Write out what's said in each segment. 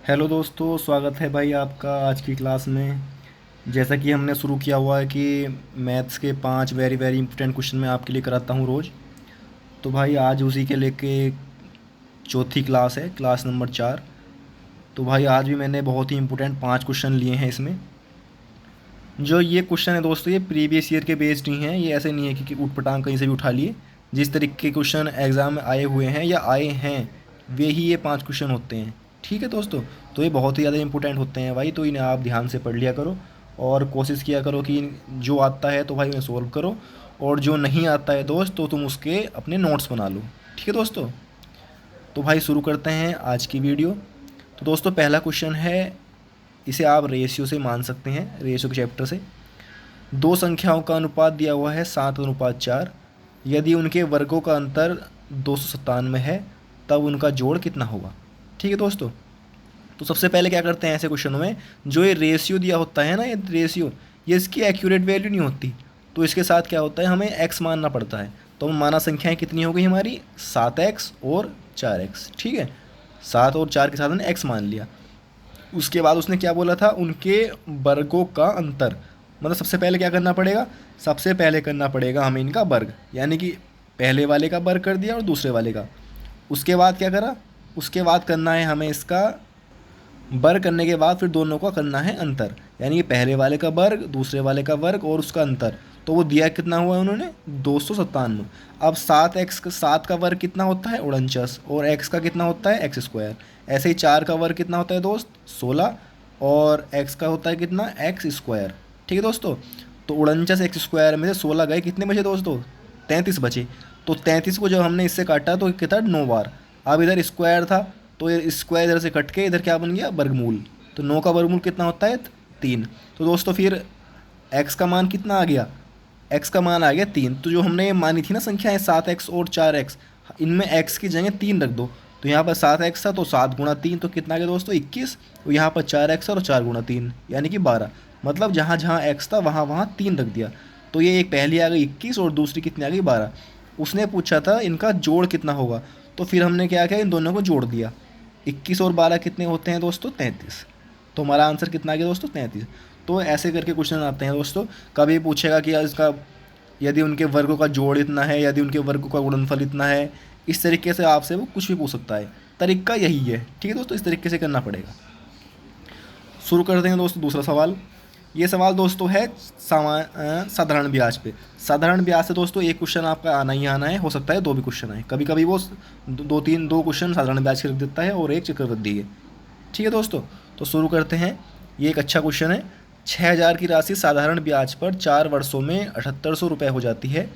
Hello दोस्तों, स्वागत है भाई आपका आज की क्लास में। जैसा कि हमने शुरू किया हुआ है कि मैथ्स के 5 वेरी वेरी इंपॉर्टेंट क्वेश्चन मैं आपके लिए कराता हूँ रोज़। तो भाई आज उसी के लेके चौथी क्लास है, क्लास नंबर 4। तो भाई आज भी मैंने बहुत ही इंपॉर्टेंट 5 क्वेश्चन लिए हैं इसमें। जो ये क्वेश्चन है दोस्तों, ये प्रीवियस ईयर के बेस्ड ही हैं। ये ऐसे नहीं है कि ऊट पटांग कहीं से भी उठा लिए। जिस तरीके के क्वेश्चन एग्ज़ाम में आए हुए हैं या आए हैं, वे ही ये 5 क्वेश्चन होते हैं। ठीक है दोस्तों। तो ये बहुत ही ज़्यादा इंपॉर्टेंट होते हैं भाई, तो इन्हें आप ध्यान से पढ़ लिया करो और कोशिश किया करो कि जो आता है तो भाई उन्हें सोल्व करो, और जो नहीं आता है दोस्त तो तुम उसके अपने नोट्स बना लो। ठीक है दोस्तों। तो भाई शुरू करते हैं आज की वीडियो। तो दोस्तों पहला क्वेश्चन है, इसे आप रेशियो से मान सकते हैं, रेशियो के चैप्टर से। दो संख्याओं का अनुपात दिया हुआ है 7:4। यदि उनके वर्गों का अंतर 297 है, तब उनका जोड़ कितना होगा। ठीक है दोस्तों। तो सबसे पहले क्या करते हैं ऐसे क्वेश्चनों में, जो ये रेशियो दिया होता है ना, ये रेशियो, ये इसकी एक्यूरेट वैल्यू नहीं होती। तो इसके साथ क्या होता है, हमें एक्स मानना पड़ता है। तो माना संख्याएं कितनी हो गई हमारी, 7x और 4x। ठीक है, 7 और 4 के साथ हमने x मान लिया। उसके बाद उसने क्या बोला था, उनके वर्गों का अंतर। मतलब सबसे पहले क्या करना पड़ेगा, सबसे पहले करना पड़ेगा हमें इनका वर्ग, यानी कि पहले वाले का वर्ग कर दिया और दूसरे वाले का। उसके बाद क्या करा, उसके बाद करना है हमें इसका वर्ग, करने के बाद फिर दोनों का करना है अंतर, यानी कि पहले वाले का वर्ग, दूसरे वाले का वर्ग और उसका अंतर। तो वो दिया कितना हुआ है उन्होंने, 297। अब 7 का वर्ग कितना होता है, 49, और x का कितना होता है, एक्स स्क्वायर। ऐसे ही 4 का वर्ग कितना होता है दोस्त, 16, और x का होता है कितना, एक्स स्क्वायर। ठीक है दोस्तों। तो 49 एक्स स्क्वायर में से 16 गए, कितने बचे दोस्तों, 33 बचे। तो 33 को जब हमने इससे काटा तो कितना, 9 बार। अब इधर स्क्वायर था, तो ये स्क्वायर इधर से कट के इधर क्या बन गया, वर्गमूल। तो 9 का वर्गमूल कितना होता है, 3। तो दोस्तों फिर x का मान कितना आ गया, x का मान आ गया 3। तो जो हमने ये मानी थी ना संख्याएं 7x और 4x, इनमें x की जगह 3 रख दो। तो यहाँ पर 7x था तो 7 गुणा 3 तो कितना आ गया दोस्तों, 21। और यहाँ पर 4x और 4 गुणा 3 यानी कि 12। मतलब जहाँ जहाँ x था वहाँ वहाँ 3 रख दिया। तो ये एक पहली आ गई 21 और दूसरी कितनी आ गई, 12। उसने पूछा था इनका जोड़ कितना होगा, तो फिर हमने क्या किया, इन दोनों को जोड़ दिया। 21 और 12 कितने होते हैं दोस्तों, 33। तो हमारा आंसर कितना आ गया दोस्तों, 33। तो ऐसे करके क्वेश्चन आते हैं दोस्तों। कभी पूछेगा कि इसका, यदि उनके वर्गों का जोड़ इतना है, यदि उनके वर्गों का गुणनफल इतना है, इस तरीके से आपसे वो कुछ भी पूछ सकता है। तरीका यही है। ठीक है दोस्तों, इस तरीके से करना पड़ेगा। शुरू करते हैं दोस्तों दूसरा सवाल। ये सवाल दोस्तों है साधारण ब्याज पे। साधारण ब्याज से दोस्तों एक क्वेश्चन आपका आना ही आना है, हो सकता है 2 भी क्वेश्चन आए। कभी कभी वो दो क्वेश्चन साधारण ब्याज के रख देता है और एक चक्रवृद्धि के। ठीक है दोस्तों। तो शुरू करते हैं। ये एक अच्छा क्वेश्चन है। 6,000 की राशि साधारण ब्याज पर 4 वर्षों में 7800 रुपये हो जाती है।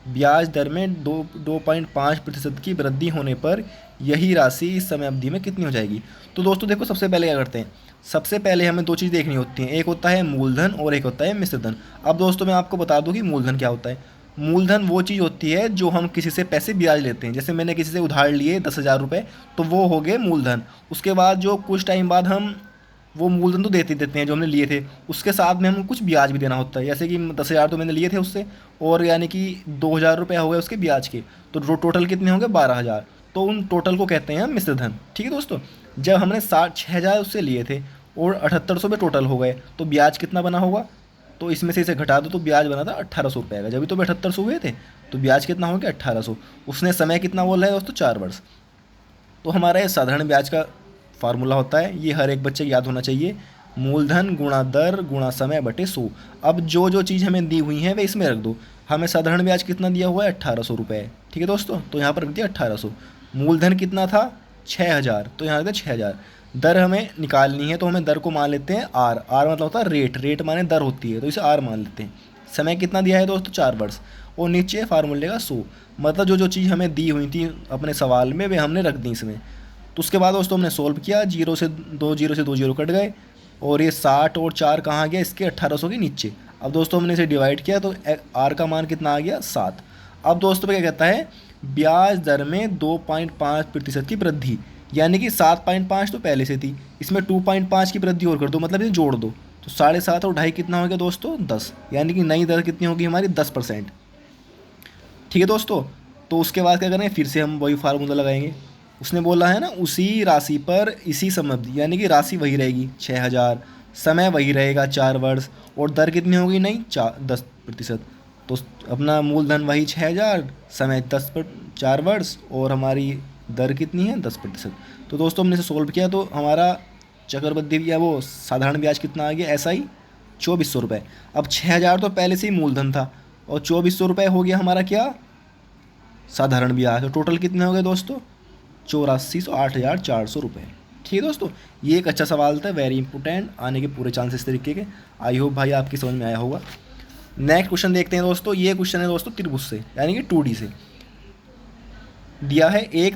ब्याज दर में 2.5% की वृद्धि होने पर यही राशि इस समय अवधि में कितनी हो जाएगी। तो दोस्तों देखो, सबसे पहले क्या करते हैं, सबसे पहले हमें 2 चीज़ देखनी होती हैं। एक होता है मूलधन और एक होता है मिश्र धन। अब दोस्तों मैं आपको बता दूं कि मूलधन क्या होता है। मूलधन वो चीज़ होती है जो हम किसी से पैसे ब्याज लेते हैं। जैसे मैंने किसी से उधार लिए 10,000 रुपये, तो वो हो गए मूलधन। उसके बाद जो कुछ टाइम बाद हम वो मूलधन तो देते ही देते हैं जो हमने लिए थे, उसके साथ में हमें कुछ ब्याज भी देना होता है। जैसे कि 10,000 तो मैंने लिए थे उससे, और यानी कि 2,000 रुपये हो गए उसके ब्याज के, तो टोटल कितने होंगे, 12,000। तो उन टोटल को कहते हैं मिश्र धन। ठीक है दोस्तों। जब हमने 6,000 उससे लिए थे और 7800 पे टोटल हो गए, तो ब्याज कितना बना होगा, तो इसमें से इसे घटा दो तो ब्याज बना था 1800 रुपये का। जब तो 7800 हुए थे, तो ब्याज कितना हो गया, 1800। उसने समय कितना बोला है दोस्तों, 4 वर्ष। तो हमारा ये साधारण ब्याज का फार्मूला होता है, ये हर एक बच्चे को याद होना चाहिए। मूलधन गुणा दर गुणा समय बटे 100। अब जो जो चीज़ हमें दी हुई है वे इसमें रख दो। हमें साधारण ब्याज कितना दिया हुआ है, 1800 रुपये। ठीक है दोस्तों, तो यहाँ पर रख दिया 1800। मूलधन कितना था, 6,000, तो यहाँ रख दिया 6,000। दर हमें निकालनी है, तो हमें दर को मान लेते हैं आर। आर मतलब होता है रेट, रेट माने दर होती है, तो इसे आर मान लेते हैं। समय कितना दिया है दोस्तों, 4 वर्ष। और नीचे फार्मूले का 100। मतलब जो जो चीज़ हमें दी हुई थी अपने सवाल में वे हमने रख दी इसमें। तो उसके बाद दोस्तों हमने सोल्व किया, 0 से 2 जीरो कट गए, और ये 60 और 4 कहाँ गया, इसके 1800 के नीचे। अब दोस्तों हमने इसे डिवाइड किया तो आर का मान कितना आ गया, 7। अब दोस्तों पे क्या कहता है, ब्याज दर में 2.5% की वृद्धि, यानी कि 7.5 तो पहले से थी, इसमें 2.5 की वृद्धि और कर दो, मतलब ये जोड़ दो। तो 7.5 और 2.5 कितना हो गया दोस्तों, 10। यानी कि नई दर कितनी होगी हमारी, 10%। ठीक है दोस्तों। तो उसके बाद क्या करेंगे, फिर से हम वही फार्मूला लगाएंगे। उसने बोला है ना, उसी राशि पर इसी समअवधि, यानी कि राशि वही रहेगी 6,000, समय वही रहेगा 4 वर्ष, और दर कितनी होगी नहीं 10%। तो अपना मूलधन वही 6,000, समय 4 वर्ष, और हमारी दर कितनी है 10%। तो दोस्तों हमने इसे सोल्व किया तो हमारा चक्रवृद्धि या वो साधारण ब्याज कितना आ गया, ऐसा ही 2,400 रुपये। अब 6,000 तो पहले से ही मूलधन था, और 2,400 रुपये हो गया हमारा क्या, साधारण ब्याज। तो टोटल कितने हो गए दोस्तों, 8,400 रुपये। ठीक है दोस्तों, ये एक अच्छा सवाल था, वेरी इंपॉर्टेंट, आने के पूरे चांसेस तरीके के। आई होप भाई आपकी समझ में आया होगा। नेक्स्ट क्वेश्चन देखते हैं दोस्तों। ये क्वेश्चन है दोस्तों त्रिभुज से, यानी कि 2D से दिया है। एक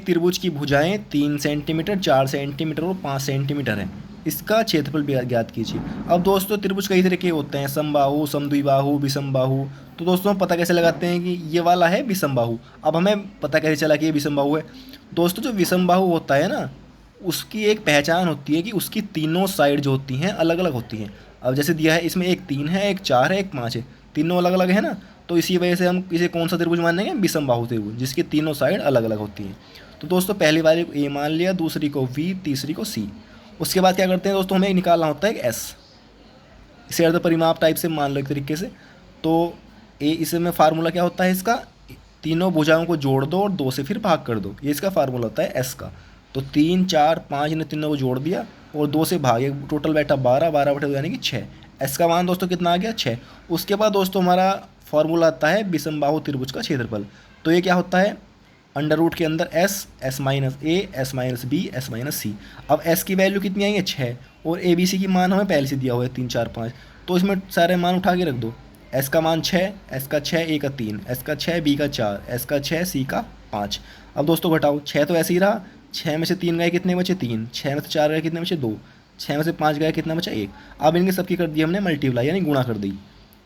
त्रिभुज की भुजाएं 3 सेंटीमीटर, 4 सेंटीमीटर और 5 सेंटीमीटर है। इसका क्षेत्रफल ज्ञात कीजिए। अब दोस्तों त्रिभुज कई तरह के होते हैं, समबाहु, समद्विबाहु, विषमबाहु। तो दोस्तों पता कैसे लगाते हैं कि ये वाला है विषमबाहु। अब हमें पता कैसे चला कि ये विषमबाहु है। दोस्तों जो विषमबाहु होता है ना, उसकी एक पहचान होती है कि उसकी तीनों साइड जो होती हैं अलग अलग होती हैं। अब जैसे दिया है इसमें एक 3 है, एक 4 है, एक 5 है, तीनों अलग अलग है ना। तो इसी वजह से हम इसे कौन सा त्रिभुज मानेंगे, विषमबाहु त्रिभुज, जिसकी तीनों साइड अलग अलग होती हैं। तो दोस्तों पहली वाली को ए मान लिया, दूसरी को वी, तीसरी को सी। उसके बाद क्या करते हैं दोस्तों, हमें निकालना होता है एक एस। इसे अर्ध परिमाप टाइप से मान लो एक तरीके से। तो ए, इसमें फार्मूला क्या होता है इसका, तीनों भुजाओं को जोड़ दो और 2 से फिर भाग कर दो, ये इसका फार्मूला होता है एस का। तो 3, 4, 5 ने तीनों को जोड़ दिया और 2 से भागे, टोटल बैठा 12, 12 बटे 2 यानी कि 6। एस का मान दोस्तों कितना आ गया, 6। उसके बाद दोस्तों हमारा फार्मूला आता है विषमबाहु त्रिभुज का क्षेत्रफल। तो ये क्या होता है, अंडर रूट के अंदर S, S minus A, S minus B, S minus C. अब एस की वैल्यू कितनी आई है 6, और ए बी सी की मान हमें पहले से दिया हुआ है 3, 4, 5। तो इसमें सारे मान उठा के रख दो। एस का मान 6, एस का 6, ए का 3, एस का 6, बी का 4, एस का 6, सी का 5। अब दोस्तों घटाओ, 6 तो ऐसे ही रहा, 6 में से 3 गए कितने बचे 3, 6 में से 4 गए कितने बचे 2, 6 में से 5 गए कितना बचा 1। अब इनके सबकी कर दी हमने मल्टीप्लाई, यानी गुणा कर दी।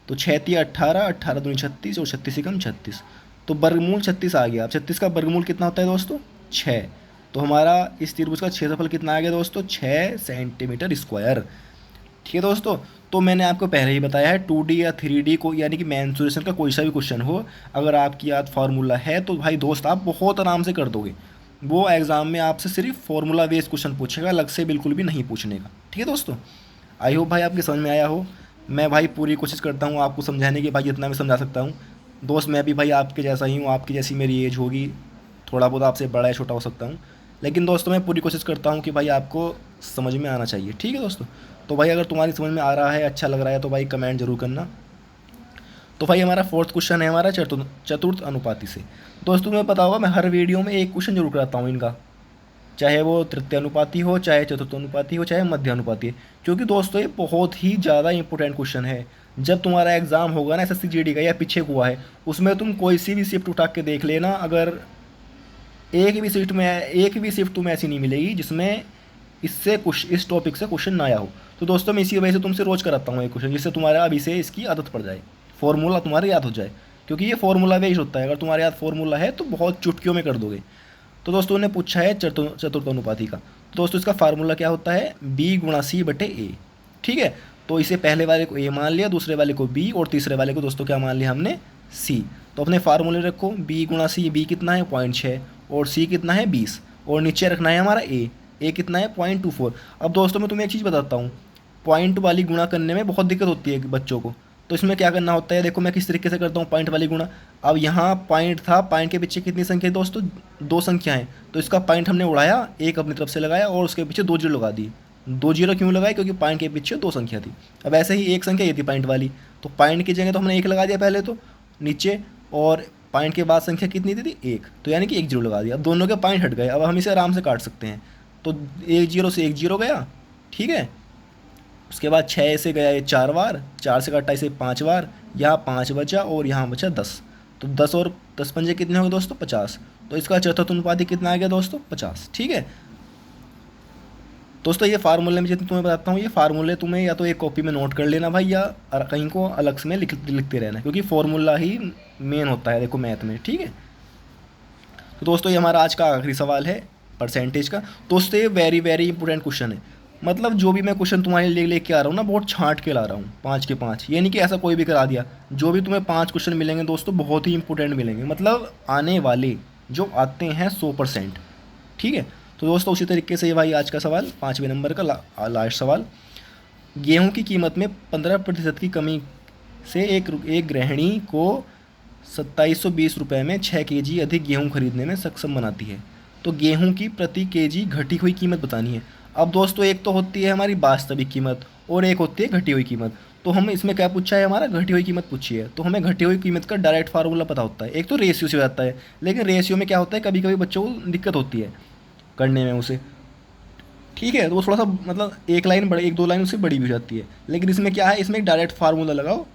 तो 6 3 18, 18 दूनी 36, और 36 से कम 36। तो वर्गमूल 36 आ गया। अब 36 का वर्गमूल कितना होता है दोस्तों, 6। तो हमारा इस त्रिभुज का क्षेत्रफल कितना आ गया दोस्तों, 6 सेंटीमीटर स्क्वायर। ठीक है दोस्तों, तो मैंने आपको पहले ही बताया है 2D या 3D को, यानी कि मेंसुरेशन का कोई सा भी क्वेश्चन हो, अगर आपकी याद फार्मूला है तो भाई दोस्त आप बहुत आराम से कर दोगे। वो एग्ज़ाम में आपसे सिर्फ फार्मूला बेस्ड क्वेश्चन पूछेगा, अलग से बिल्कुल भी नहीं पूछने का। ठीक है दोस्तों, आई होप भाई आपकी समझ में आया हो। मैं भाई पूरी कोशिश करता हूँ आपको समझाने की, भाई जितना मैं समझा सकता हूँ। दोस्त मैं भी भाई आपके जैसा ही हूँ, आपकी जैसी मेरी एज होगी, थोड़ा बहुत आपसे बड़ा या छोटा हो सकता हूँ, लेकिन दोस्तों मैं पूरी कोशिश करता हूँ कि भाई आपको समझ में आना चाहिए। ठीक है दोस्तों, तो भाई अगर तुम्हारी समझ में आ रहा है, अच्छा लग रहा है, तो भाई कमेंट जरूर करना। तो भाई हमारा 4th क्वेश्चन है हमारा चतुर्थ अनुपाति से। दोस्तों तुम्हें पता होगा मैं हर वीडियो में एक क्वेश्चन जरूर कराता हूँ इनका, चाहे वो तृतीय अनुपाति हो, चाहे चतुर्थ अनुपाति हो, चाहे मध्य अनुपाति हो, क्योंकि दोस्तों ये बहुत ही ज़्यादा इंपॉर्टेंट क्वेश्चन है। जब तुम्हारा एग्जाम होगा ना SSC GD का, या पीछे हुआ है, उसमें तुम कोई सी भी शिफ्ट उठा के देख लेना, अगर एक भी शिफ्ट तुम्हें ऐसी नहीं मिलेगी जिसमें इस टॉपिक से क्वेश्चन ना आया हो। तो दोस्तों मैं इसी वजह से तुमसे रोज़ कराता हूँ एक क्वेश्चन, जिससे तुम्हारा अभी से इसकी आदत पड़ जाए, फॉर्मूला तुम्हारे याद हो जाए, क्योंकि ये फॉर्मूला बेस्ड होता है। अगर तुम्हारे याद फॉर्मूला है तो बहुत चुटकियों में कर दोगे। तो दोस्तों ने पूछा है चतुर्थ अनुपाति का। तो दोस्तों इसका फार्मूला क्या होता है, B गुणा C बटे A। ठीक है, तो इसे पहले वाले को A मान लिया, दूसरे वाले को B, और तीसरे वाले को दोस्तों क्या मान लिया हमने, C। तो अपने फार्मूले रखो, B गुणा C, B कितना है 0.6, और C कितना है 20, और नीचे रखना है हमारा A कितना है 0.24। अब दोस्तों मैं तुम्हें एक चीज़ बताता हूँ, पॉइंट वाली गुणा करने में बहुत दिक्कत होती है बच्चों को। तो इसमें क्या करना होता है, देखो मैं किस तरीके से करता हूँ पॉइंट वाली गुणा। अब यहाँ पॉइंट था, पॉइंट के पीछे कितनी संख्या है दोस्तों, 2 संख्या है। तो इसका पॉइंट हमने उड़ाया, एक अपनी तरफ से लगाया, और उसके पीछे 2 जीरो लगा दिए। 2 जीरो क्यों लगाए, क्योंकि पॉइंट के पीछे 2 संख्या थी। अब ऐसे ही एक संख्या ये थी पॉइंट वाली, तो पॉइंट की जगह तो हमने 1 लगा दिया पहले तो नीचे, और पॉइंट के बाद संख्या कितनी थी 1, तो यानी कि 1 जीरो लगा दिया। अब दोनों के पॉइंट हट गए, अब हम इसे आराम से काट सकते हैं। तो 1 जीरो से 1 जीरो गया, ठीक है। उसके बाद 6 से गया ये 4 बार, 4 से काटा इसे 5 बार, यहाँ 5 बचा और यहाँ बचा 10। तो 10 और 10 पंजे कितने हो गए दोस्तों 50। तो इसका चतुर्थ अनुपाति कितना आ गया दोस्तों 50। ठीक है दोस्तों, ये फार्मूले में जितने तुम्हें बताता हूँ, ये फार्मूले तुम्हें या तो एक कॉपी में नोट कर लेना भाई, या कहीं को अलग से लिखते रहना, क्योंकि फार्मूला ही मेन होता है देखो मैथ में। ठीक है, तो दोस्तों ये हमारा आज का आखिरी सवाल है परसेंटेज का। दोस्तों ये वेरी वेरी इंपॉर्टेंट क्वेश्चन है, मतलब जो भी मैं क्वेश्चन तुम्हारे लिए लेके आ रहा हूँ ना, बहुत छांट के ला रहा हूँ, 5 के 5, ये नहीं कि ऐसा कोई भी करा दिया। जो भी तुम्हें 5 क्वेश्चन मिलेंगे दोस्तों, बहुत ही इंपॉर्टेंट मिलेंगे, मतलब आने वाले जो आते हैं 100%। ठीक है। तो दोस्तों उसी तरीके से ये भाई आज का सवाल 5वें नंबर का लास्ट सवाल। गेहूं की कीमत में 15% की कमी से एक गृहिणी को 2720 रुपये में 6 kg अधिक गेहूं खरीदने में सक्षम बनाती है। तो गेहूं की प्रति केजी घटी हुई कीमत बतानी है। अब दोस्तों एक तो होती है हमारी वास्तविक कीमत और एक होती है घटी हुई कीमत। तो हम इसमें क्या पूछा है, हमारा घटी हुई कीमत पूछी है, तो हमें घटी हुई कीमत का डायरेक्ट फार्मूला पता होता है। एक तो रेशियो से हो जाता है, लेकिन रेशियो में क्या होता है, कभी कभी बच्चों को दिक्कत होती है करने में उसे। ठीक है, तो वो थोड़ा सा मतलब एक लाइन बड़ी, एक दो लाइन उससे बड़ी भी हो जाती है। लेकिन इसमें क्या है, इसमें एक डायरेक्ट फार्मूला लगाओ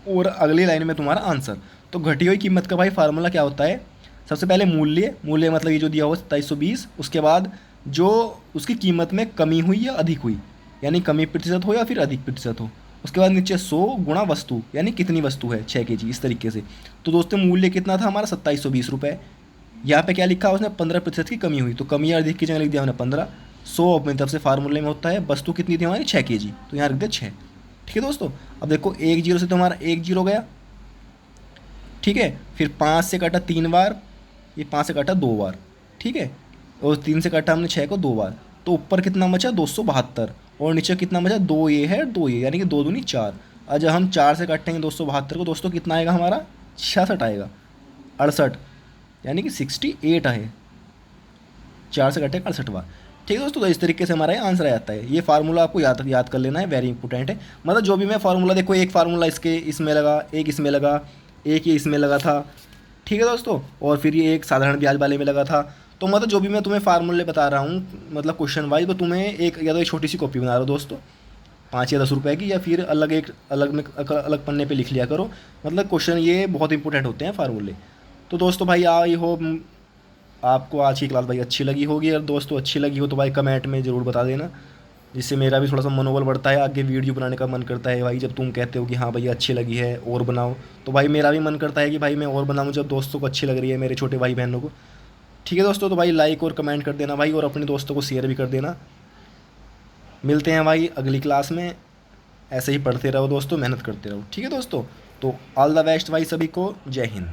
और अगली लाइन में तुम्हारा आंसर। तो घटी हुई कीमत का भाई फार्मूला क्या होता है, सबसे पहले मूल्य, मूल्य मतलब ये जो दिया हुआ 2720, उसके बाद जो उसकी कीमत में कमी हुई या अधिक हुई, यानी कमी प्रतिशत हो या फिर अधिक प्रतिशत हो, उसके बाद नीचे 100 गुणा वस्तु, यानी कितनी वस्तु है 6 kg, इस तरीके से। तो दोस्तों मूल्य कितना था हमारा 2720 रुपये। यहाँ पे क्या लिखा उसने 15% की कमी हुई, तो कमी या अधिक की जगह लिख दिया हमने 15। 100 अपनी तरफ से फार्मूले में होता है, वस्तु कितनी थी हमारी 6 kg, तो यहाँ रख दिया 6। ठीक है दोस्तों। अब देखो एक जीरो से तो हमारा एक जीरो गया। ठीक है, फिर 5 से काटा 3 बार, ये 5 से काटा 2 बार। ठीक है, और 3 से काटा हमने 6 को 2 बार, तो ऊपर कितना बचा 272, और नीचे कितना बचा, दो ये है दो ये, यानी कि 2 दूनी 4। और जब हम 4 से काटेंगे 272 को दोस्तों, कितना आएगा हमारा 66 आएगा, 68, यानी कि 68 है। 4 से कटेगा 68 बार। ठीक है दोस्तों, तो इस तरीके से हमारा ये आंसर आ जाता है। ये फार्मूला आपको याद याद कर लेना है, वेरी इंपॉर्टेंट है। मतलब जो भी मैं फार्मूला, देखो एक फार्मूला इसके इसमें लगा, एक इसमें लगा, एक ये इसमें लगा था। ठीक है दोस्तों, और फिर ये एक साधारण ब्याज वाले में लगा था। तो मतलब जो भी मैं तुम्हें फार्मूले बता रहा हूँ, मतलब क्वेश्चन वाइज, तो तुम्हें एक या तो एक छोटी सी कॉपी बना रहा हो दोस्तों, 5 या 10 रुपए की, या फिर अलग एक अलग में अलग पन्ने पे लिख लिया करो। मतलब क्वेश्चन ये बहुत इंपॉर्टेंट होते हैं फार्मूले। तो दोस्तों भाई आई होप आपको आज की क्लास भाई अच्छी लगी होगी। अगर दोस्तों अच्छी लगी हो तो भाई कमेंट में ज़रूर बता देना, जिससे मेरा भी थोड़ा सा मनोबल बढ़ता है, आगे वीडियो बनाने का मन करता है भाई। जब तुम कहते हो कि हाँ भैया अच्छी लगी है और बनाओ, तो भाई मेरा भी मन करता है कि भाई मैं और बनाऊँ, जब दोस्तों को अच्छी लग रही है, मेरे छोटे भाई बहनों को। ठीक है दोस्तों, तो भाई लाइक और कमेंट कर देना भाई, और अपने दोस्तों को शेयर भी कर देना। मिलते हैं भाई अगली क्लास में। ऐसे ही पढ़ते रहो दोस्तों, मेहनत करते रहो। ठीक है दोस्तों, तो ऑल द बेस्ट भाई सभी को, जय हिंद।